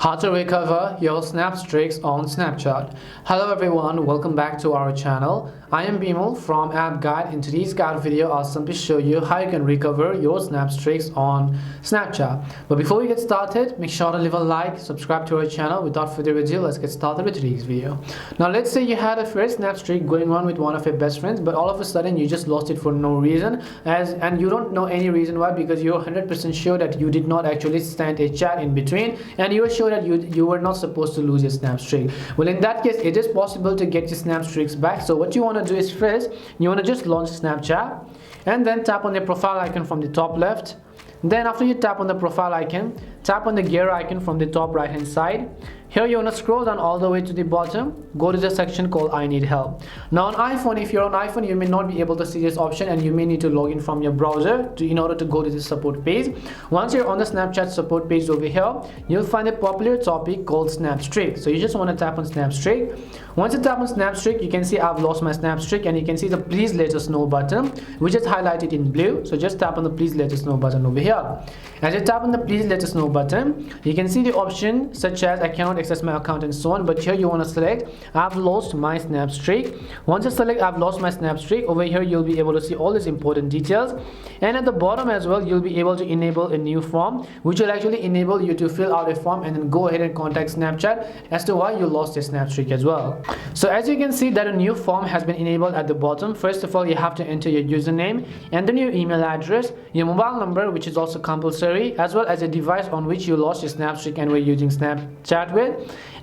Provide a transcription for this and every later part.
How to recover your Snapstreaks on Snapchat. Hello everyone, welcome back to our channel. I am Bimal from App Guide. In today's guide video, I'll simply show you how you can recover your Snapstreaks on Snapchat. But before we get started, make sure to leave a like, subscribe to our channel. Without further ado, let's get started with today's video. Now let's say you had a first Snapstreak going on with one of your best friends, but all of a sudden you just lost it for no reason, and you don't know any reason why, because you're 100% sure that you did not actually send a chat in between, and you were sure that you were not supposed to lose your Snapstreak. Well, in that case, it is possible to get your Snapstreaks back. So what you want to do is, first you want to just launch Snapchat and then tap on the profile icon from the top left. Then after you tap on the profile icon, tap on the gear icon from the top right hand side. Here you want to scroll down all the way to the bottom, go to the section called I need help. Now on iPhone, if you're on iPhone, you may not be able to see this option, and you may need to log in from your browser in order to go to the support page. Once you're on the Snapchat support page over here, you'll find a popular topic called Snapstreak. So you just want to tap on Snapstreak. Once you tap on Snapstreak, you can see I've lost my Snapstreak, and you can see the please let us know button, which is highlighted in blue. So just tap on the please let us know button over here. As you tap on the please let us know button, you can see the option such as I cannot access my account and so on, but here you want to select I've lost my Snapstreak. Once you select I've lost my Snapstreak, over here you'll be able to see all these important details, and at the bottom as well you'll be able to enable a new form, which will actually enable you to fill out a form and then go ahead and contact Snapchat as to why you lost your Snapstreak as well. So as you can see that a new form has been enabled at the bottom. First of all, you have to enter your username and then your email address, your mobile number, which is also compulsory, as well as a device on which you lost your Snapstreak and were using Snapchat with,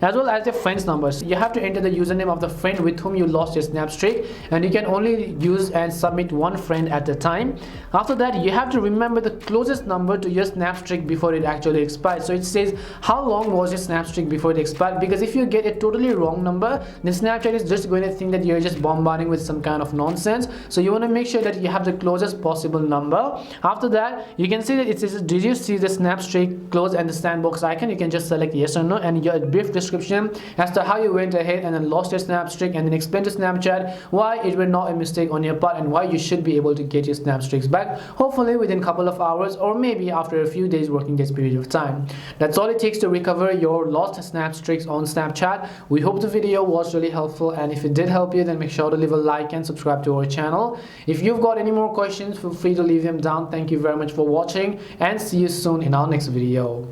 as well as the friend's numbers. You have to enter the username of the friend with whom you lost your Snapstreak, and you can only use and submit one friend at a time. After that, you have to remember the closest number to your Snapstreak before it actually expired. So it says how long was your Snapstreak before it expired, because if you get a totally wrong number, then Snapchat is just going to think that you're just bombarding with some kind of nonsense. So you want to make sure that you have the closest possible number. After that, you can see that it says did you see the Snapstreak close and the sandbox icon. You can just select yes or no, and your brief description as to how you went ahead and then lost your Snapstreak, and then explain to Snapchat why it was not a mistake on your part and why you should be able to get your Snapstreaks back, hopefully within a couple of hours or maybe after a few days working days period of time. That's all it takes to recover your lost Snapstreaks on Snapchat. We hope the video was really helpful, and if it did help you, then make sure to leave a like and subscribe to our channel. If you've got any more questions, feel free to leave them down. Thank you very much for watching, and see you soon in our next video.